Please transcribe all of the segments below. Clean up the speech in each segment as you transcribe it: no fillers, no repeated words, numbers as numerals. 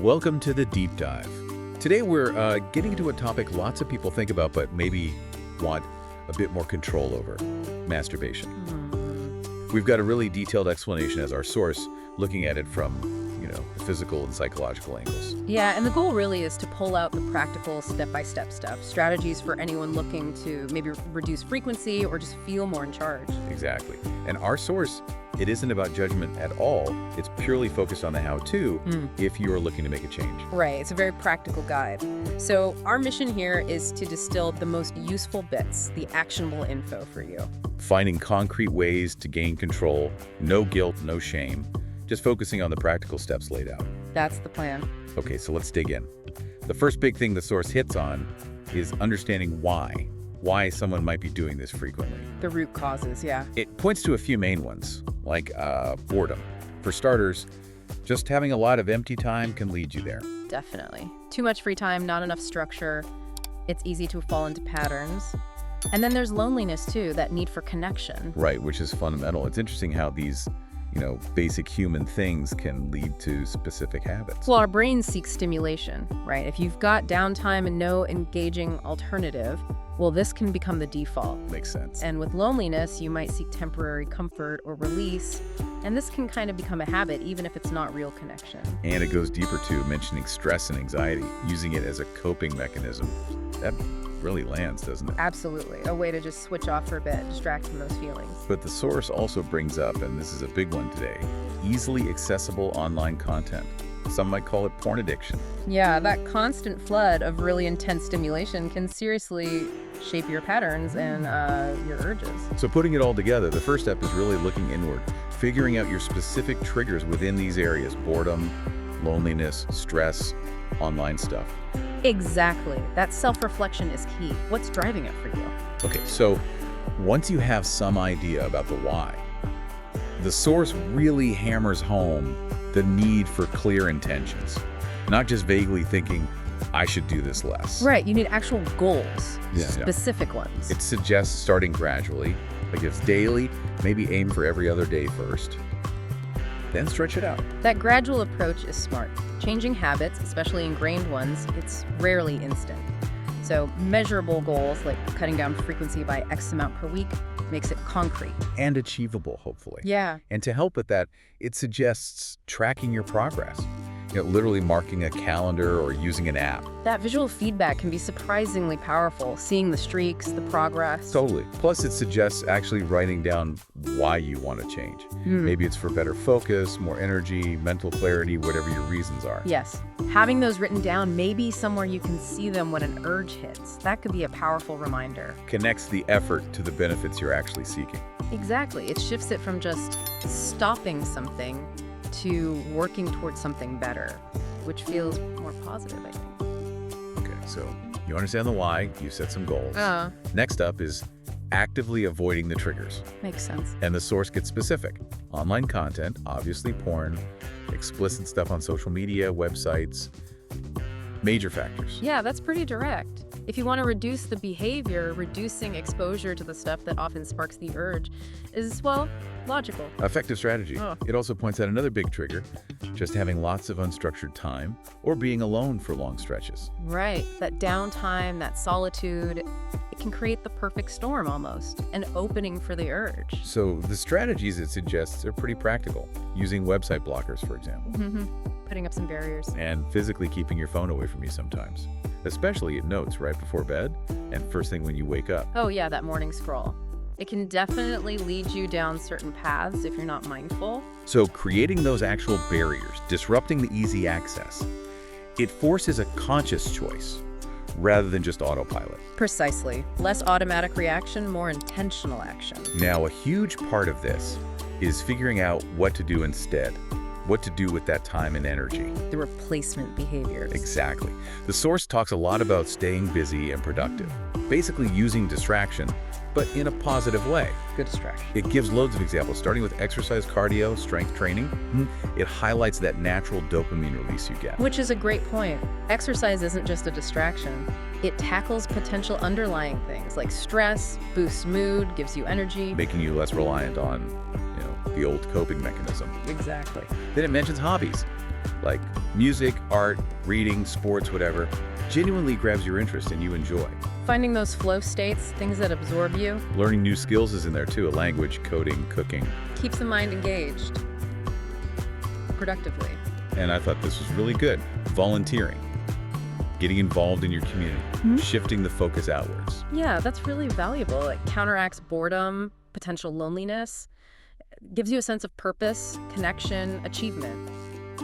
Welcome to the Deep Dive. Today we're getting into a topic lots of people think about but maybe want a bit more control over: masturbation. We've got a really detailed explanation as our source, looking at it from, physical and psychological angles. Yeah, and the goal really is to pull out the practical step-by-step stuff, strategies for anyone looking to maybe reduce frequency or just feel more in charge. Exactly. And our source, it isn't about judgment at all. It's purely focused on the how-to if you are looking to make a change. Right, it's a very practical guide. So our mission here is to distill the most useful bits, the actionable info for you. Finding concrete ways to gain control, no guilt, no shame, just focusing on the practical steps laid out. That's the plan. Okay, so let's dig in. The first big thing the source hits on is understanding why someone might be doing this frequently. The root causes, yeah. It points to a few main ones, like boredom. For starters, just having a lot of empty time can lead you there. Definitely. Too much free time, not enough structure. It's easy to fall into patterns. And then there's loneliness too, that need for connection. Right, which is fundamental. It's interesting how these basic human things can lead to specific habits. Well, our brains seek stimulation, right? If you've got downtime and no engaging alternative, well, this can become the default. Makes sense. And with loneliness, you might seek temporary comfort or release, and this can kind of become a habit, even if it's not real connection. And it goes deeper too, mentioning stress and anxiety, using it as a coping mechanism. That really lands, doesn't it? Absolutely. A way to just switch off for a bit, distract from those feelings. But the source also brings up, and this is a big one today, easily accessible online content. Some might call it porn addiction. Yeah, that constant flood of really intense stimulation can seriously shape your patterns and your urges. So putting it all together, the first step is really looking inward, figuring out your specific triggers within these areas: boredom, loneliness, stress, online stuff. Exactly. That self-reflection is key. What's driving it for you? Okay, so once you have some idea about the why, the source really hammers home the need for clear intentions, not just vaguely thinking, I should do this less. Right, you need actual goals, Yeah. specific ones. It suggests starting gradually, like if it's daily, maybe aim for every other day first, then stretch it out. That gradual approach is smart. Changing habits, especially ingrained ones, it's rarely instant. So measurable goals, like cutting down frequency by X amount per week, makes it concrete. And achievable, hopefully. Yeah. And to help with that, it suggests tracking your progress. Literally marking a calendar or using an app. That visual feedback can be surprisingly powerful, seeing the streaks, the progress. Totally. Plus, it suggests actually writing down why you want to change. Maybe it's for better focus, more energy, mental clarity, whatever your reasons are. Yes. Having those written down, maybe somewhere you can see them when an urge hits. That could be a powerful reminder. Connects the effort to the benefits you're actually seeking. Exactly. It shifts it from just stopping something to working towards something better, which feels more positive, I think. Okay, so you understand the why, you set some goals. Uh-huh. Next up is actively avoiding the triggers. Makes sense. And the source gets specific. Online content, obviously porn, explicit stuff on social media, websites, major factors. Yeah, that's pretty direct. If you want to reduce the behavior, reducing exposure to the stuff that often sparks the urge is, well, logical. Effective strategy. Oh. It also points out another big trigger, just having lots of unstructured time or being alone for long stretches. Right. That downtime, that solitude, it can create the perfect storm almost, an opening for the urge. So the strategies it suggests are pretty practical, using website blockers, for example, Putting up some barriers. and physically keeping your phone away from you sometimes, especially at notes right before bed and first thing when you wake up. Oh yeah, that morning scroll. It can definitely lead you down certain paths if you're not mindful. So creating those actual barriers, disrupting the easy access, it forces a conscious choice rather than just autopilot. Precisely. Less automatic reaction, more intentional action. Now, a huge part of this is figuring out what to do instead, what to do with that time and energy. The replacement behaviors. Exactly. The source talks a lot about staying busy and productive, basically using distraction, but in a positive way. Good distraction. It gives loads of examples, starting with exercise, cardio, strength training. It highlights that natural dopamine release you get. Which is a great point. Exercise isn't just a distraction. It tackles potential underlying things like stress, boosts mood, gives you energy. Making you less reliant on, the old coping mechanism. Exactly. Then it mentions hobbies. like music, art, reading, sports, whatever, genuinely grabs your interest and you enjoy. Finding those flow states, things that absorb you, Learning new skills is in there too, a language, coding, cooking. keeps the mind engaged productively. And I thought this was really good. Volunteering, getting involved in your community, shifting the focus outwards. Yeah, that's really valuable. It counteracts boredom, potential loneliness, gives you a sense of purpose, connection, achievement,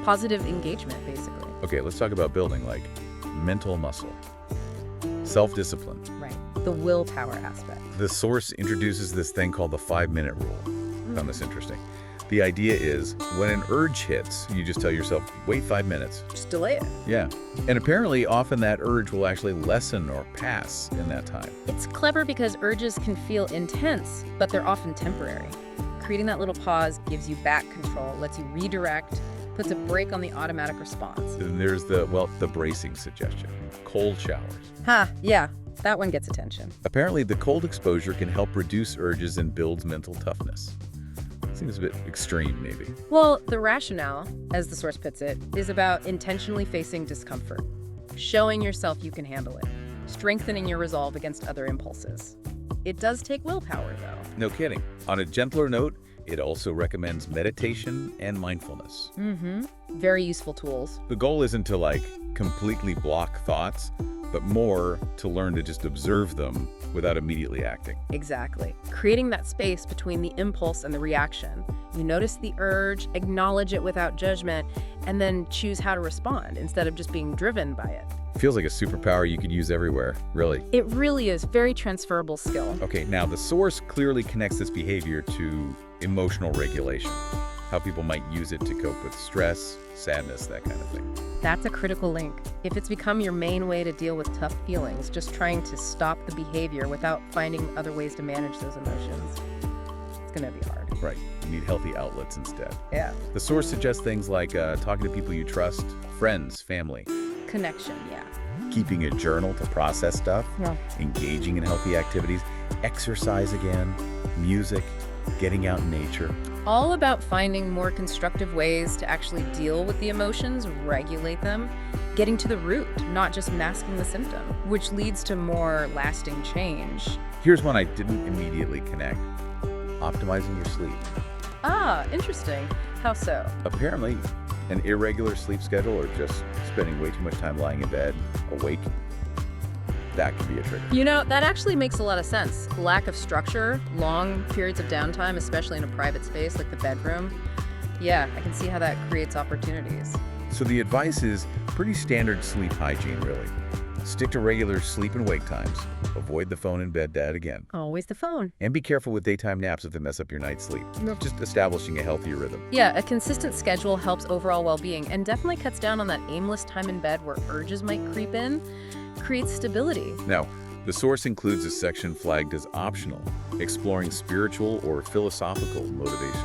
positive engagement, basically. Okay, let's talk about building, like mental muscle, self-discipline. Right. The willpower aspect. The source introduces this thing called the 5-minute rule. Found this interesting. The idea is when an urge hits, you just tell yourself, wait 5 minutes. Just delay it. Yeah. And apparently, often that urge will actually lessen or pass in that time. It's clever because urges can feel intense, but they're often temporary. Creating that little pause gives you back control, lets you redirect, puts a brake on the automatic response. And there's the bracing suggestion, cold showers. Yeah, that one gets attention. Apparently, the cold exposure can help reduce urges and builds mental toughness. Seems a bit extreme, maybe. Well, the rationale, as the source puts it, is about intentionally facing discomfort, showing yourself you can handle it, strengthening your resolve against other impulses. It does take willpower, though. No kidding. On a gentler note, it also recommends meditation and mindfulness. Very useful tools. The goal isn't to, like, completely block thoughts, but more to learn to just observe them without immediately acting. Exactly. Creating that space between the impulse and the reaction. You notice the urge, acknowledge it without judgment, and then choose how to respond instead of just being driven by it. Feels like a superpower you could use everywhere, really. It really is very transferable skill. Okay, now the source clearly connects this behavior to emotional regulation, how people might use it to cope with stress, sadness, that kind of thing. That's a critical link. If it's become your main way to deal with tough feelings, just trying to stop the behavior without finding other ways to manage those emotions, it's gonna be hard. Right, you need healthy outlets instead. Yeah. The source suggests things like talking to people you trust, friends, family, Connection, yeah. keeping a journal to process stuff, Yeah. engaging in healthy activities, exercise again, music, getting out in nature. All about finding more constructive ways to actually deal with the emotions, regulate them, getting to the root, not just masking the symptom, which leads to more lasting change. Here's one I didn't immediately connect. Optimizing your sleep. Ah, interesting. How so? Apparently, an irregular sleep schedule or just spending way too much time lying in bed, awake, that could be a trigger. You know, that actually makes a lot of sense. Lack of structure, long periods of downtime, especially in a private space like the bedroom. Yeah, I can see how that creates opportunities. So the advice is pretty standard sleep hygiene, really. Stick to regular sleep and wake times. Avoid the phone in bed, Dad, again. Always the phone. And be careful with daytime naps if they mess up your night's sleep. Yep. Just establishing a healthier rhythm. Yeah, a consistent schedule helps overall well-being and definitely cuts down on that aimless time in bed where urges might creep in, creates stability. Now, the source includes a section flagged as optional, exploring spiritual or philosophical motivations.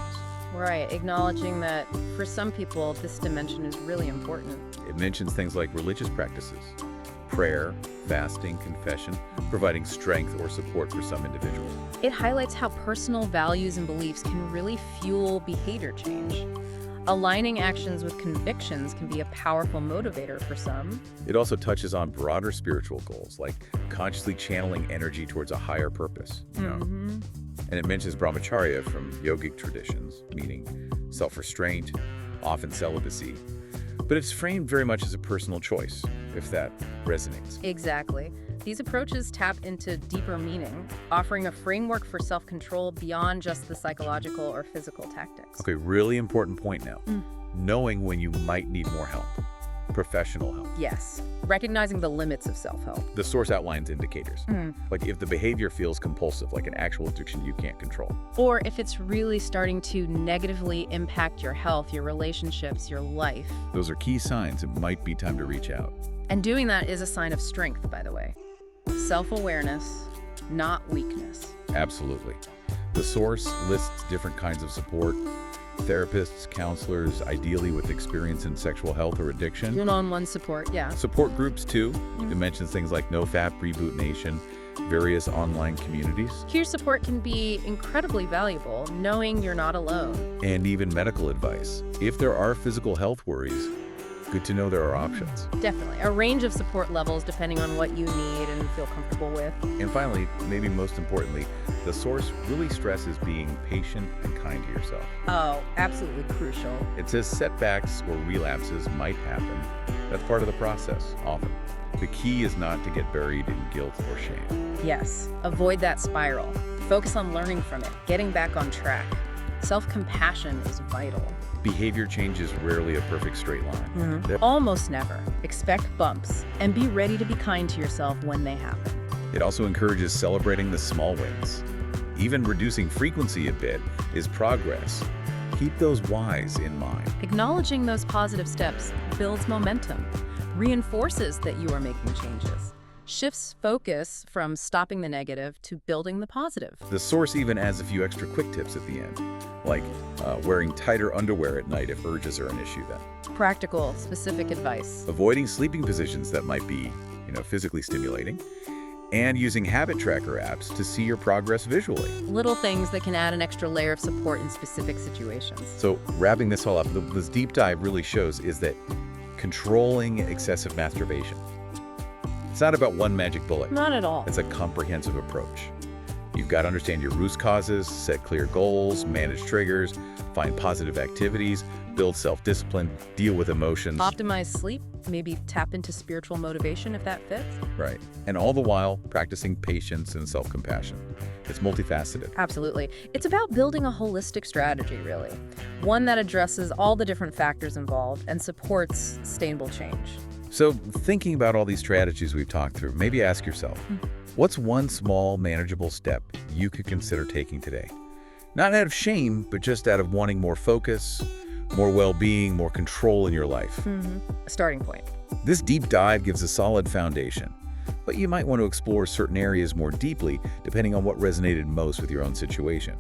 Right, acknowledging that for some people, this dimension is really important. It mentions things like religious practices, prayer, fasting, confession, providing strength or support for some individuals. It highlights how personal values and beliefs can really fuel behavior change. Aligning actions with convictions can be a powerful motivator for some. It also touches on broader spiritual goals, like consciously channeling energy towards a higher purpose, And it mentions brahmacharya from yogic traditions, meaning self-restraint, often celibacy. But it's framed very much as a personal choice, if that resonates. Exactly. These approaches tap into deeper meaning, offering a framework for self-control beyond just the psychological or physical tactics. Okay, really important point now. Knowing when you might need more help, professional help. Yes, recognizing the limits of self-help. The source outlines indicators, like if the behavior feels compulsive, like an actual addiction you can't control. Or if it's really starting to negatively impact your health, your relationships, your life. Those are key signs it might be time to reach out. And doing that is a sign of strength, by the way. Self-awareness, not weakness. Absolutely. The source lists different kinds of support, therapists, counselors, ideally with experience in sexual health or addiction. One-on-one support, yeah. Support groups too. It mentions things like NoFap, Reboot Nation, various online communities, Peer support can be incredibly valuable, knowing you're not alone. and even medical advice. If there are physical health worries, good to know there are options. Definitely. A range of support levels depending on what you need and feel comfortable with. And finally, maybe most importantly, the source really stresses being patient and kind to yourself. Oh, absolutely crucial. It says setbacks or relapses might happen. That's part of the process, often. The key is not to get buried in guilt or shame. Yes, avoid that spiral. Focus on learning from it, getting back on track. Self-compassion is vital. Behavior change is rarely a perfect straight line. Almost never. Expect bumps and be ready to be kind to yourself when they happen. It also encourages celebrating the small wins. Even reducing frequency a bit is progress. Keep those whys in mind. Acknowledging those positive steps builds momentum, reinforces that you are making changes, shifts focus from stopping the negative to building the positive. The source even adds a few extra quick tips at the end, like wearing tighter underwear at night if urges are an issue then. Practical, specific advice. Avoiding sleeping positions that might be, physically stimulating. And using habit tracker apps to see your progress visually. Little things that can add an extra layer of support in specific situations. So wrapping this all up, this deep dive really shows is that controlling excessive masturbation. It's not about one magic bullet. Not at all. It's a comprehensive approach. You've got to understand your root causes, set clear goals, manage triggers, find positive activities, build self-discipline, deal with emotions. Optimize sleep, maybe tap into spiritual motivation if that fits. Right. And all the while practicing patience and self-compassion. It's multifaceted. Absolutely. It's about building a holistic strategy, really. One that addresses all the different factors involved and supports sustainable change. So thinking about all these strategies we've talked through, maybe ask yourself, what's one small, manageable step you could consider taking today? Not out of shame, but just out of wanting more focus, more well-being, more control in your life. A starting point. This deep dive gives a solid foundation, but you might want to explore certain areas more deeply depending on what resonated most with your own situation.